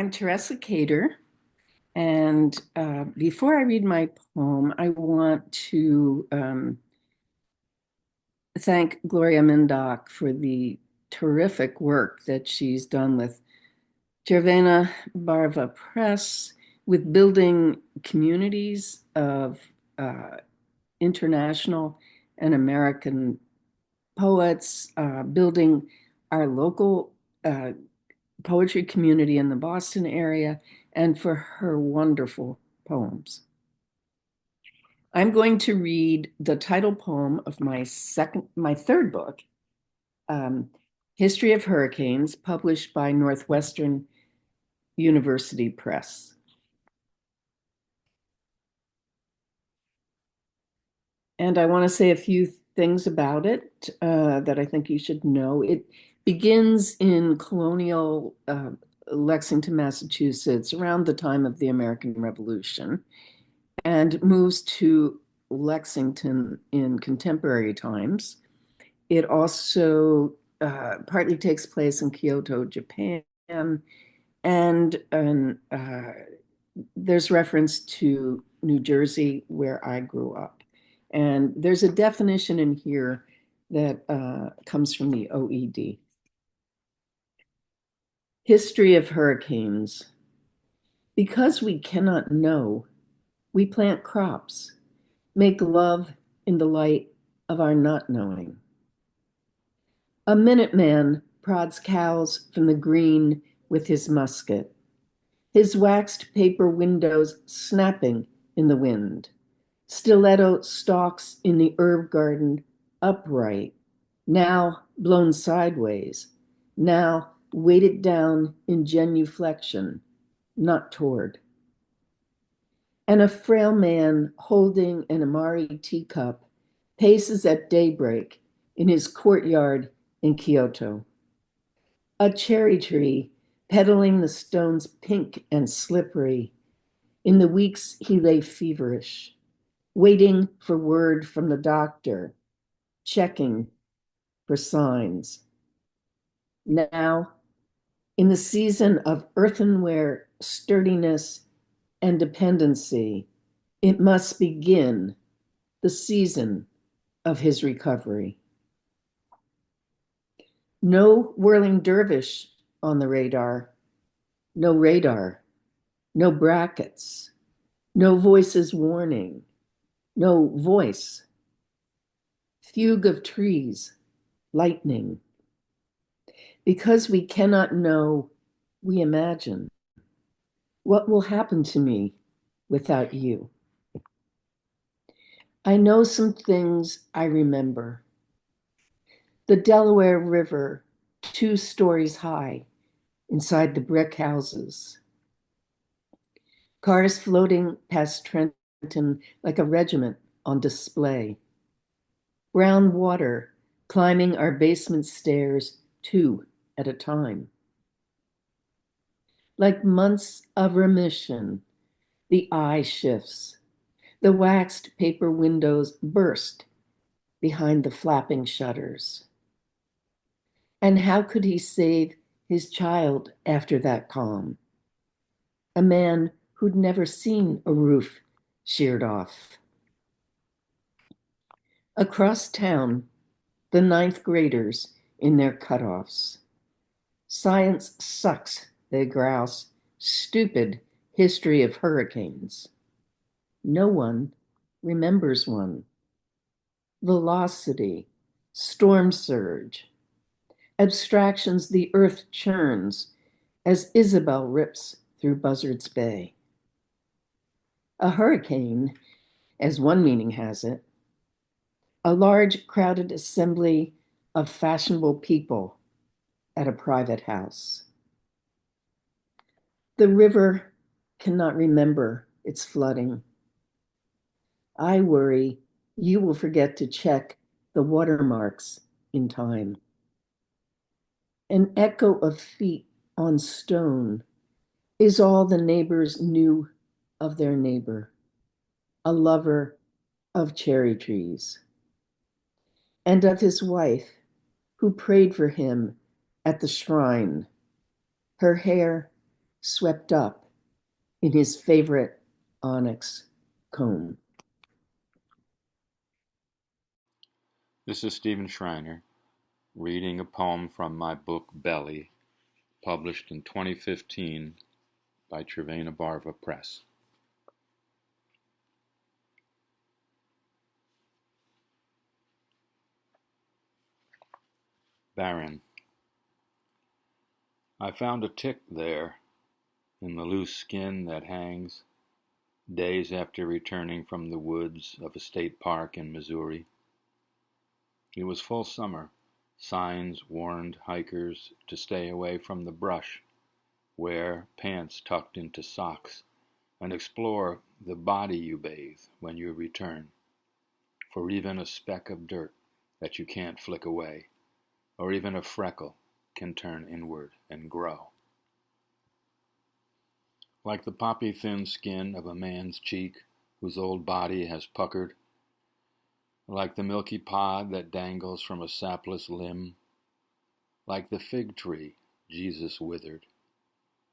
I'm Teresa Cader, and before I read my poem, I want to thank Gloria Mindock for the terrific work that she's done with Cervena Barva Press, with building communities of uh, international and American poets, building our local poetry community in the Boston area, and for her wonderful poems. I'm going to read the title poem of my third book, um, History of Hurricanes, published by Northwestern University Press. And I want to say a few things about it that I think you should know. It begins in colonial Lexington, Massachusetts, around the time of the American Revolution, and moves to Lexington in contemporary times. It also partly takes place in Kyoto, Japan, and there's reference to New Jersey, where I grew up. And there's a definition in here that comes from the OED. History of hurricanes. Because we cannot know, we plant crops, make love in the light of our not knowing. A Minuteman prods cows from the green with his musket, his waxed paper windows snapping in the wind. Stiletto stalks in the herb garden upright, now blown sideways, now weighted down in genuflection, not toward. And a frail man holding an Amari teacup paces at daybreak in his courtyard in Kyoto. A cherry tree peddling the stones pink and slippery. In the weeks he lay feverish, waiting for word from the doctor, checking for signs. Now, in the season of earthenware sturdiness and dependency, it must begin the season of his recovery. No whirling dervish on the radar, no brackets, no voices warning, no voice. Fugue of trees, lightning. Because we cannot know, we imagine. What will happen to me without you? I know some things I remember. The Delaware River, 2 stories high, inside the brick houses. Cars floating past Trenton like a regiment on display. Brown water climbing our basement stairs 2 at a time. Like months of remission, the eye shifts. The waxed paper windows burst behind the flapping shutters. And how could he save his child after that calm? A man who'd never seen a roof sheared off. Across town, the 9th graders in their cutoffs. Science sucks, they grouse. Stupid history of hurricanes. No one remembers one. Velocity, storm surge, abstractions the earth churns as Isabel rips through Buzzards Bay. A hurricane, as one meaning has it, a large crowded assembly of fashionable people at a private house. The river cannot remember its flooding. I worry you will forget to check the watermarks in time. An echo of feet on stone is all the neighbors knew of their neighbor, a lover of cherry trees, and of his wife who prayed for him at the shrine, her hair swept up in his favorite onyx comb. This is Stephen Schreiner, reading a poem from my book Belly, published in 2015 by Cervena Barva Press. Barren. I found a tick there, in the loose skin that hangs, days after returning from the woods of a state park in Missouri. It was full summer. Signs warned hikers to stay away from the brush, wear pants tucked into socks, and explore the body you bathe when you return, for even a speck of dirt that you can't flick away, or even a freckle, can turn inward and grow. Like the poppy-thin skin of a man's cheek whose old body has puckered, like the milky pod that dangles from a sapless limb, like the fig tree Jesus withered,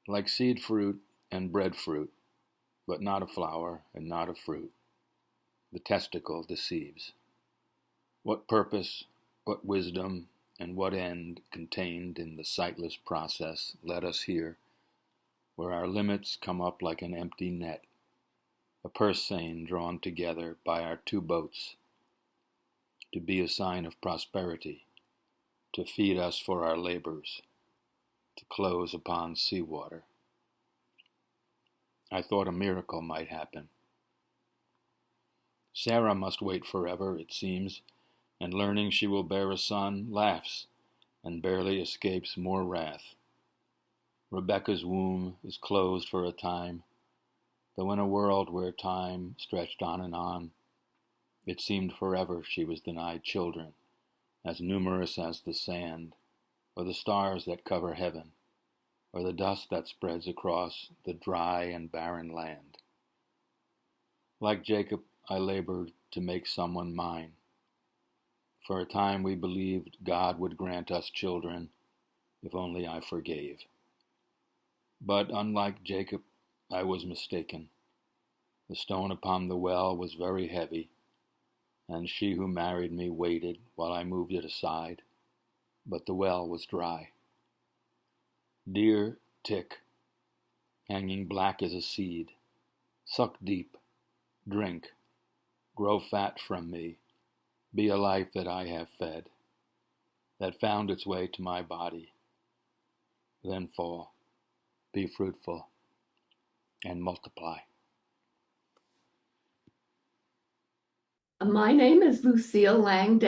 like seed fruit and breadfruit, but not a flower and not a fruit. The testicle deceives. What purpose, what wisdom, and what end contained in the sightless process led us here, where our limits come up like an empty net, a purse seine drawn together by our two boats, to be a sign of prosperity, to feed us for our labors, to close upon seawater. I thought a miracle might happen. Sarah must wait forever, it seems, and learning she will bear a son, laughs, and barely escapes more wrath. Rebekah's womb is closed for a time, though in a world where time stretched on and on, it seemed forever she was denied children, as numerous as the sand, or the stars that cover heaven, or the dust that spreads across the dry and barren land. Like Jacob, I labored to make someone mine. For a time we believed God would grant us children, if only I forgave. But unlike Jacob, I was mistaken. The stone upon the well was very heavy, and she who married me waited while I moved it aside, but the well was dry. Dear tick, hanging black as a seed, suck deep, drink, grow fat from me, be a life that I have fed, that found its way to my body, then fall, be fruitful, and multiply. My name is Lucille Lang,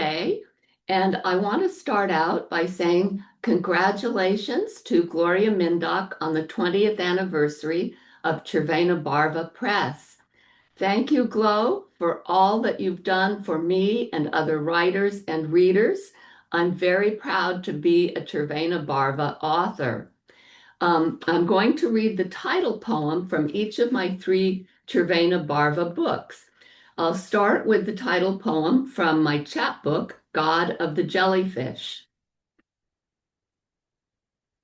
and I want to start out by saying congratulations to Gloria Mindock on the 20th anniversary of Cervena Barva Press. Thank you, Glo, for all that you've done for me and other writers and readers. I'm very proud to be a Cervena Barva author. I'm going to read the title poem from each of my 3 Cervena Barva books. I'll start with the title poem from my chapbook, God of the Jellyfish.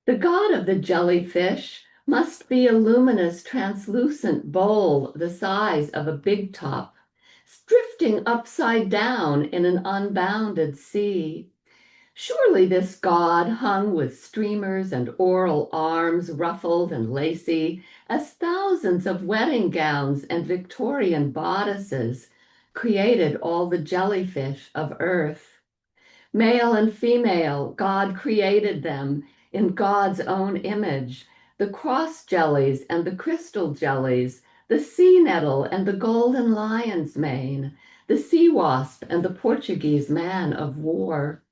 The god of the jellyfish must be a luminous, translucent bowl the size of a big top, drifting upside down in an unbounded sea. Surely this god hung with streamers and oral arms ruffled and lacy as thousands of wedding gowns and Victorian bodices created all the jellyfish of earth. Male and female, God created them in God's own image, the cross jellies and the crystal jellies, the sea nettle and the golden lion's mane, the sea wasp and the Portuguese man of war,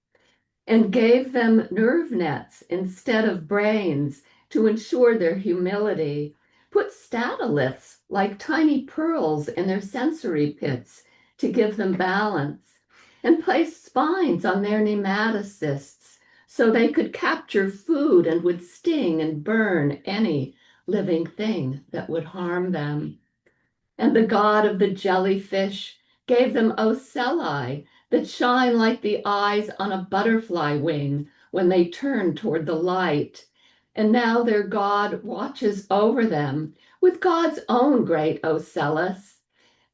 and gave them nerve nets instead of brains to ensure their humility, put statoliths like tiny pearls in their sensory pits to give them balance, and placed spines on their nematocysts so they could capture food and would sting and burn any living thing that would harm them. And the god of the jellyfish gave them ocelli that shine like the eyes on a butterfly wing when they turn toward the light, and now their God watches over them with God's own great ocellus,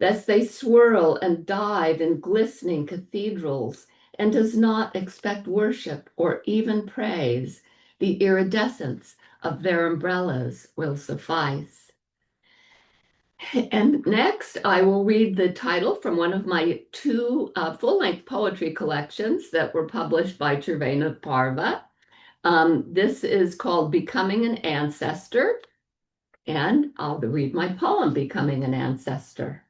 as they swirl and dive in glistening cathedrals, and does not expect worship or even praise. The iridescence of their umbrellas will suffice. And next, I will read the title from one of my two full-length poetry collections that were published by Cervena Barva. This is called Becoming an Ancestor, and I'll read my poem, Becoming an Ancestor.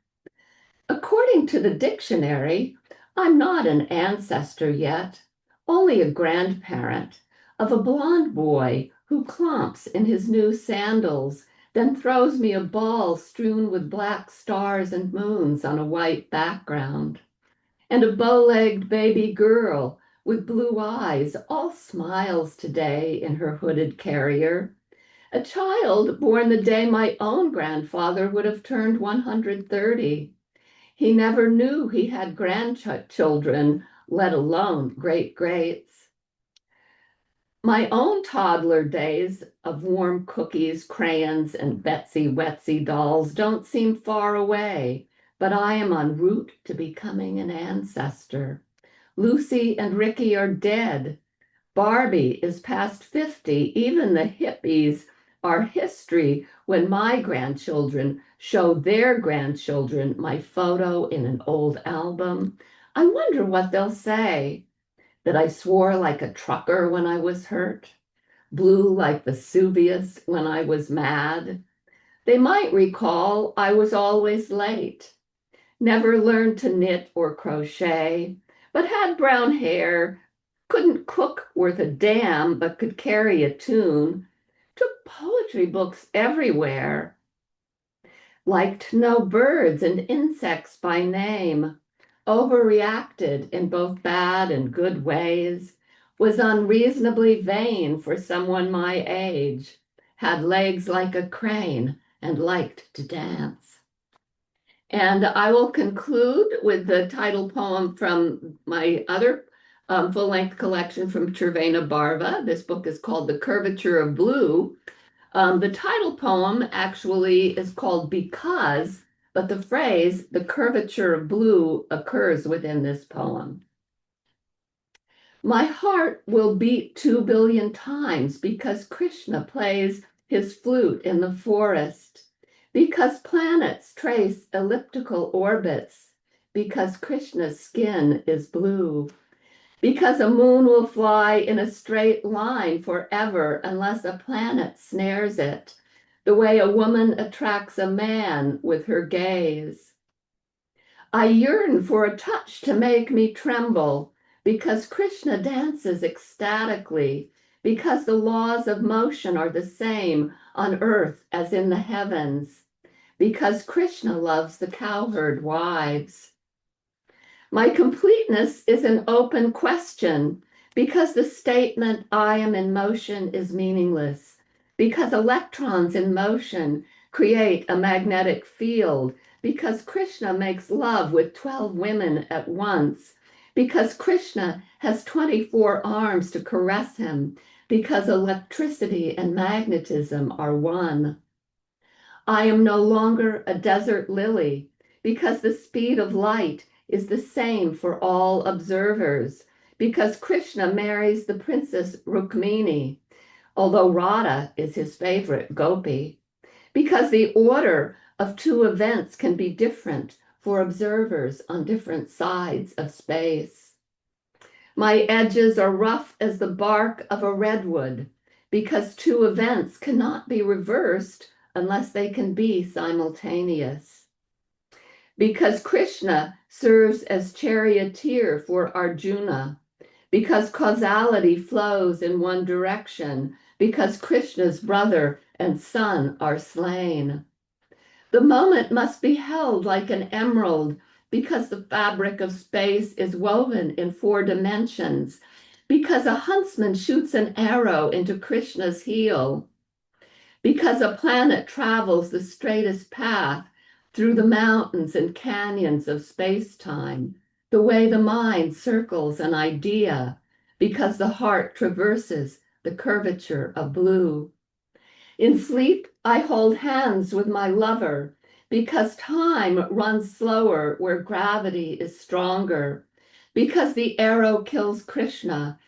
According to the dictionary, I'm not an ancestor yet, only a grandparent of a blond boy who clomps in his new sandals, then throws me a ball strewn with black stars and moons on a white background, and a bow-legged baby girl with blue eyes, all smiles today in her hooded carrier, a child born the day my own grandfather would have turned 130. He never knew he had grandchildren, let alone great-greats. My own toddler days of warm cookies, crayons, and Betsy Wetsy dolls don't seem far away, but I am en route to becoming an ancestor. Lucy and Ricky are dead. Barbie is past 50. Even the hippies are history when my grandchildren show their grandchildren my photo in an old album. I wonder what they'll say. That I swore like a trucker when I was hurt, blew like Vesuvius when I was mad. They might recall I was always late, never learned to knit or crochet, but had brown hair, couldn't cook worth a damn, but could carry a tune, took poetry books everywhere, liked to know birds and insects by name, overreacted in both bad and good ways, was unreasonably vain for someone my age, had legs like a crane, and liked to dance. And I will conclude with the title poem from my other full-length collection from Cervena Barva. This book is called The Curvature of Blue. The title poem actually is called Because, but the phrase, the curvature of blue, occurs within this poem. My heart will beat 2 billion times because Krishna plays his flute in the forest, because planets trace elliptical orbits, because Krishna's skin is blue, because a moon will fly in a straight line forever unless a planet snares it, the way a woman attracts a man with her gaze. I yearn for a touch to make me tremble, because Krishna dances ecstatically, because the laws of motion are the same on earth as in the heavens, because Krishna loves the cowherd wives. My completeness is an open question, because the statement I am in motion is meaningless, because electrons in motion create a magnetic field, because Krishna makes love with 12 women at once, because Krishna has 24 arms to caress him, because electricity and magnetism are one. I am no longer a desert lily, because the speed of light is the same for all observers, because Krishna marries the princess Rukmini, although Radha is his favorite gopi, because the order of two events can be different for observers on different sides of space. My edges are rough as the bark of a redwood, because two events cannot be reversed unless they can be simultaneous. Because Krishna serves as charioteer for Arjuna, because causality flows in one direction, because Krishna's brother and son are slain. The moment must be held like an emerald, because the fabric of space is woven in 4 dimensions, because a huntsman shoots an arrow into Krishna's heel, because a planet travels the straightest path through the mountains and canyons of space-time, the way the mind circles an idea, because the heart traverses the curvature of blue. In sleep, I hold hands with my lover because time runs slower where gravity is stronger, because the arrow kills Krishna,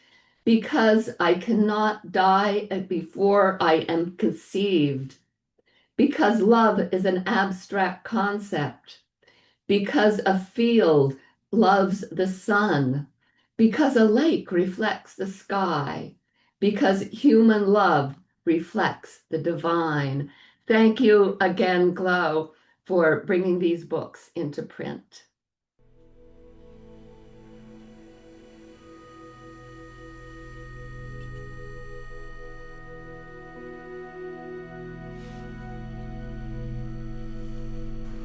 because I cannot die before I am conceived, because love is an abstract concept, because a field loves the sun, because a lake reflects the sky, because human love reflects the divine. Thank you again, Glow, for bringing these books into print.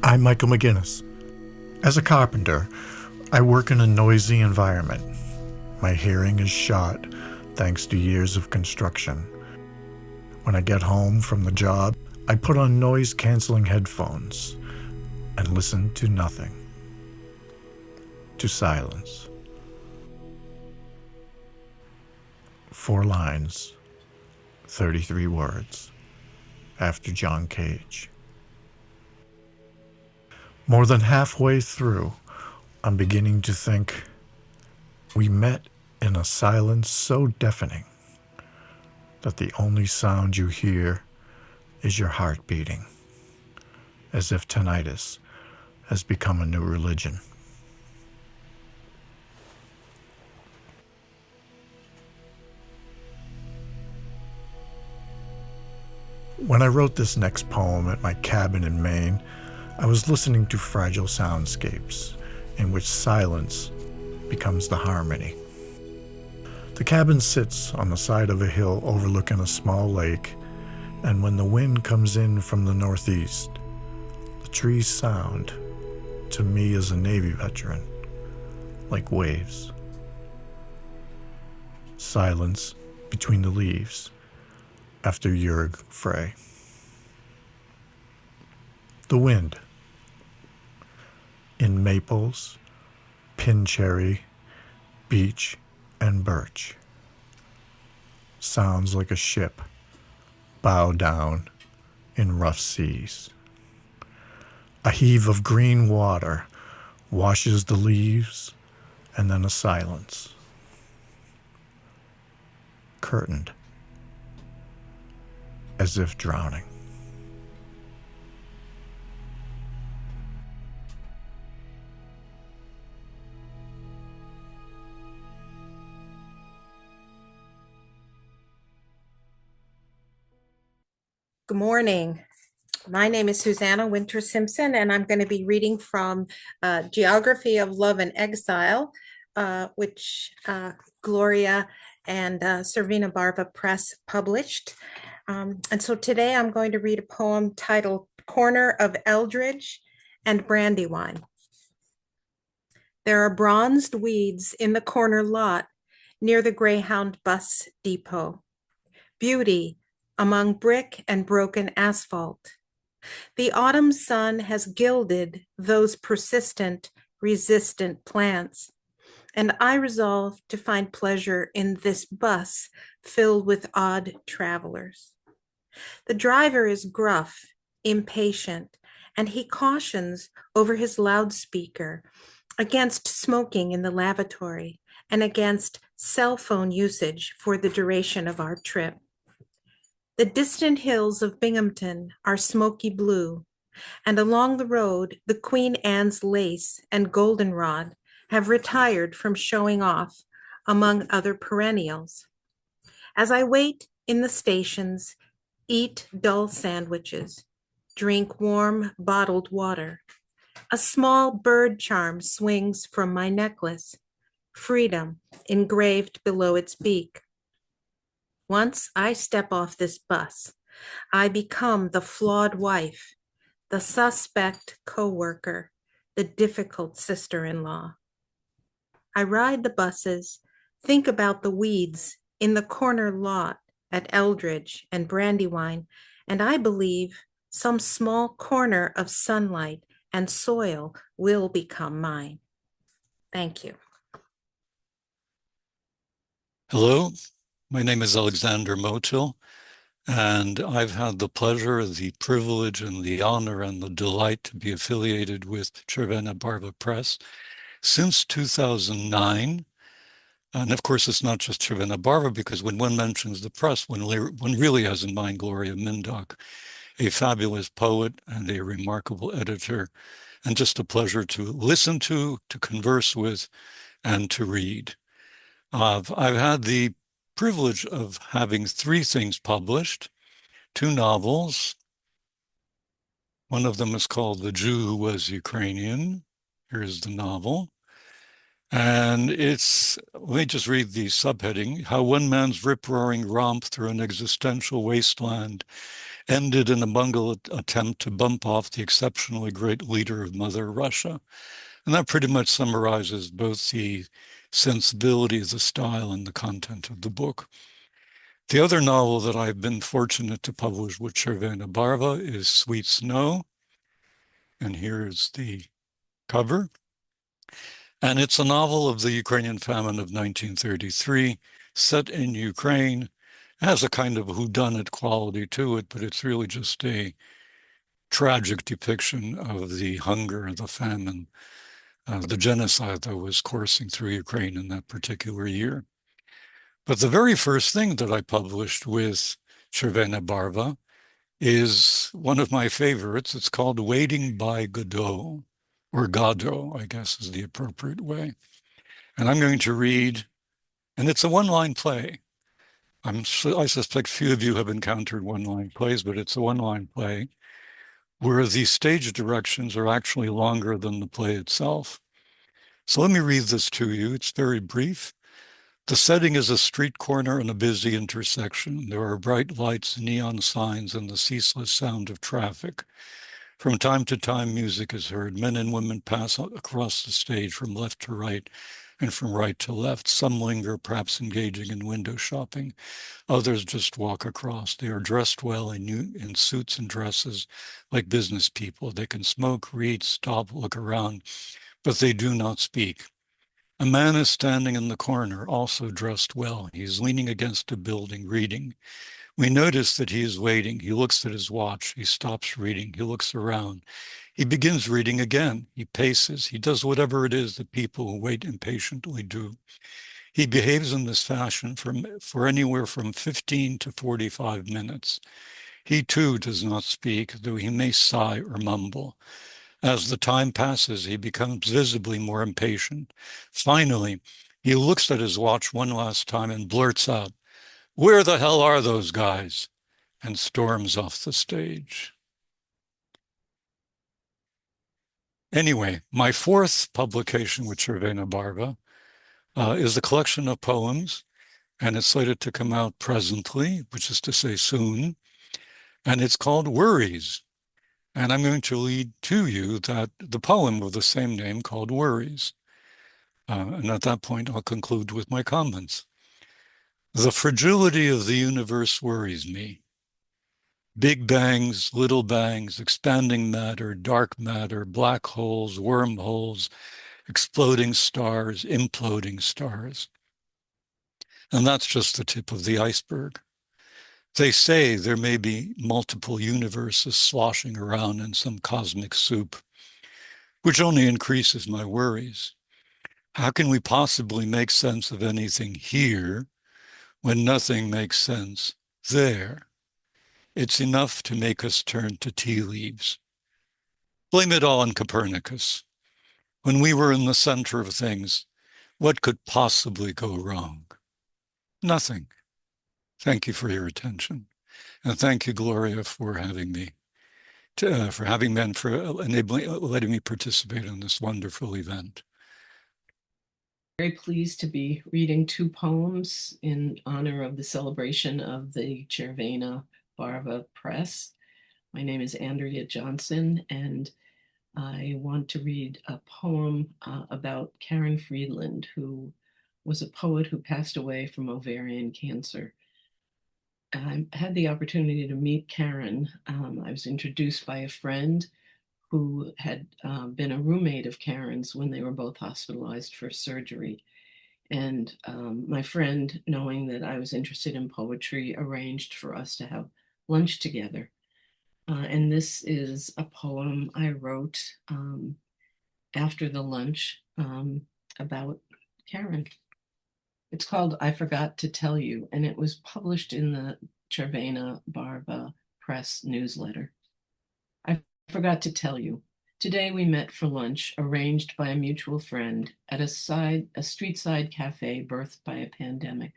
I'm Michael McInnis. As a carpenter, I work in a noisy environment. My hearing is shot thanks to years of construction. When I get home from the job, I put on noise-canceling headphones and listen to nothing, to silence. 4 lines, 33 words, after John Cage. More than halfway through, I'm beginning to think we met in a silence so deafening that the only sound you hear is your heart beating, as if tinnitus has become a new religion. When I wrote this next poem at my cabin in Maine, I was listening to fragile soundscapes in which silence becomes the harmony. The cabin sits on the side of a hill overlooking a small lake, and when the wind comes in from the northeast, the trees sound, to me as a Navy veteran, like waves. Silence between the leaves after Jörg Frey. The wind. In maples, pin cherry, beech, and birch. Sounds like a ship, bow down in rough seas. A heave of green water washes the leaves, and then a silence. Curtained, as if drowning. Good morning. My name is Susannah Simpson, and I'm going to be reading from Geography of Love and Exile, which Gloria and Cervena Barva Press published. And so today I'm going to read a poem titled Corner of Eldridge and Brandywine. There are bronzed weeds in the corner lot near the Greyhound bus depot. Beauty among brick and broken asphalt. The autumn sun has gilded those persistent, resistant plants, and I resolve to find pleasure in this bus filled with odd travelers. The driver is gruff, impatient, and he cautions over his loudspeaker against smoking in the lavatory and against cell phone usage for the duration of our trip. The distant hills of Binghamton are smoky blue, and along the road, the Queen Anne's lace and goldenrod have retired from showing off among other perennials. As I wait in the stations, eat dull sandwiches, drink warm bottled water, a small bird charm swings from my necklace, freedom engraved below its beak. Once I step off this bus, I become the flawed wife, the suspect co-worker, the difficult sister-in-law. I ride the buses, think about the weeds in the corner lot at Eldridge and Brandywine, and I believe some small corner of sunlight and soil will become mine. Thank you. Hello, My name is Alexander Motyl, and I've had the pleasure, the privilege, and the honor and the delight to be affiliated with Cervena Barva Press since 2009. And of course, it's not just Cervena Barva, because when one mentions the press, one really has in mind Gloria Mindock, a fabulous poet and a remarkable editor, and just a pleasure to listen to converse with, and to read. I've had the privilege of having 3 things published, 2 novels. One of them is called The Jew Who Was Ukrainian. Here's the novel. And let me just read the subheading: How one man's rip-roaring romp through an existential wasteland ended in a bungled attempt to bump off the exceptionally great leader of Mother Russia. And that pretty much summarizes both the sensibility, the style, and the content of the book. The other novel that I've been fortunate to publish with Cervena Barva is Sweet Snow. And here's the cover. And it's a novel of the Ukrainian famine of 1933, set in Ukraine. It has a kind of whodunit quality to it, but it's really just a tragic depiction of the hunger and the famine, the genocide that was coursing through Ukraine in that particular year. But the very first thing that I published with Cervena Barva is one of my favorites. It's called Waiting by Godot, or Godot, I guess is the appropriate way. And I'm going to read, and it's a one-line play. I suspect few of you have encountered one-line plays, but it's a one-line play where the stage directions are actually longer than the play itself. So let me read this to you. It's very brief. The setting is a street corner in a busy intersection. There are bright lights, neon signs, and the ceaseless sound of traffic. From time to time, music is heard. Men and women pass across the stage from left to right and from right to left. Some linger, perhaps engaging in window shopping. Others just walk across. They are dressed well in suits and dresses like business people. They can smoke, read, stop, look around, but they do not speak. A man is standing in the corner, also dressed well. He is leaning against a building, reading. We notice that he is waiting. He looks at his watch. He stops reading. He looks around. He begins reading again. He paces. He does whatever it is that people who wait impatiently do. He behaves in this fashion for anywhere from 15 to 45 minutes. He too does not speak, though he may sigh or mumble. As the time passes, he becomes visibly more impatient. Finally, he looks at his watch one last time and blurts out, "Where the hell are those guys?" and storms off the stage. Anyway, my 4th publication with Cervena Barva is a collection of poems, and it's slated to come out presently, which is to say soon, and it's called Worries. And I'm going to read to you the poem of the same name called Worries. And at that point, I'll conclude with my comments. The fragility of the universe worries me. Big bangs, little bangs, expanding matter, dark matter, black holes, wormholes, exploding stars, imploding stars. And that's just the tip of the iceberg. They say there may be multiple universes sloshing around in some cosmic soup, which only increases my worries. How can we possibly make sense of anything here when nothing makes sense there? It's enough to make us turn to tea leaves. Blame it all on Copernicus. When we were in the center of things, what could possibly go wrong? Nothing. Thank you for your attention. And thank you, Gloria, for having me, and for letting me participate in this wonderful event. Very pleased to be reading 2 poems in honor of the celebration of the Cervena Barva Press. My name is Andrea Johnson, and I want to read a poem about Karen Friedland, who was a poet who passed away from ovarian cancer. I had the opportunity to meet Karen. I was introduced by a friend who had been a roommate of Karen's when they were both hospitalized for surgery. And my friend, knowing that I was interested in poetry, arranged for us to have lunch together. And this is a poem I wrote after the lunch about Karen. It's called I Forgot to Tell You, and it was published in the Cervena Barva press newsletter. I forgot to tell you. Today we met for lunch, arranged by a mutual friend, at a street-side cafe birthed by a pandemic.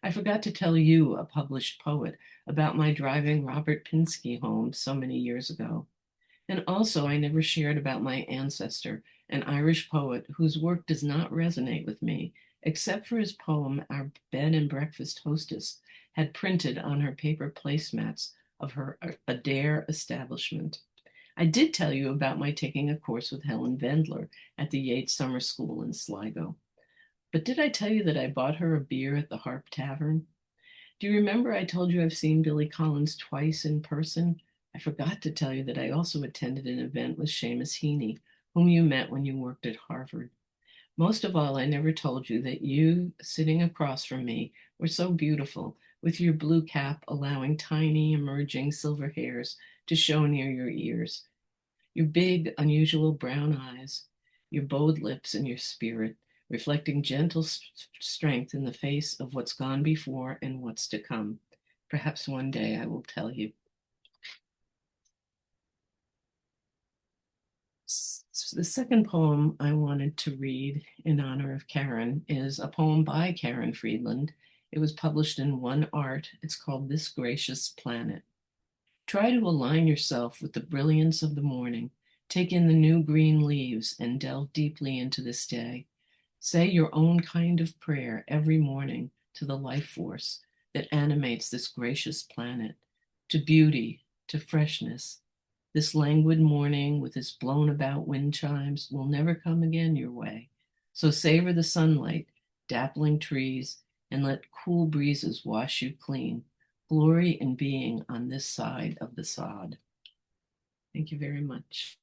I forgot to tell you, a published poet, about my driving Robert Pinsky home so many years ago. And also I never shared about my ancestor, an Irish poet whose work does not resonate with me, except for his poem our bed and breakfast hostess had printed on her paper placemats of her Adair establishment. I did tell you about my taking a course with Helen Vendler at the Yates Summer School in Sligo. But did I tell you that I bought her a beer at the Harp Tavern? Do you remember I told you I've seen Billy Collins twice in person? I forgot to tell you that I also attended an event with Seamus Heaney, whom you met when you worked at Harvard. Most of all, I never told you that you, sitting across from me, were so beautiful, with your blue cap allowing tiny, emerging silver hairs to show near your ears, your big, unusual brown eyes, your bowed lips, and your spirit, reflecting gentle strength in the face of what's gone before and what's to come. Perhaps one day I will tell you. The second poem I wanted to read in honor of Karen is a poem by Karen Friedland. It was published in One Art. It's called This Gracious Planet. Try to align yourself with the brilliance of the morning. Take in the new green leaves and delve deeply into this day. Say your own kind of prayer every morning to the life force that animates this gracious planet, to beauty, to freshness. This languid morning with its blown about wind chimes will never come again your way. So savor the sunlight, dappling trees, and let cool breezes wash you clean. Glory in being on this side of the sod. Thank you very much.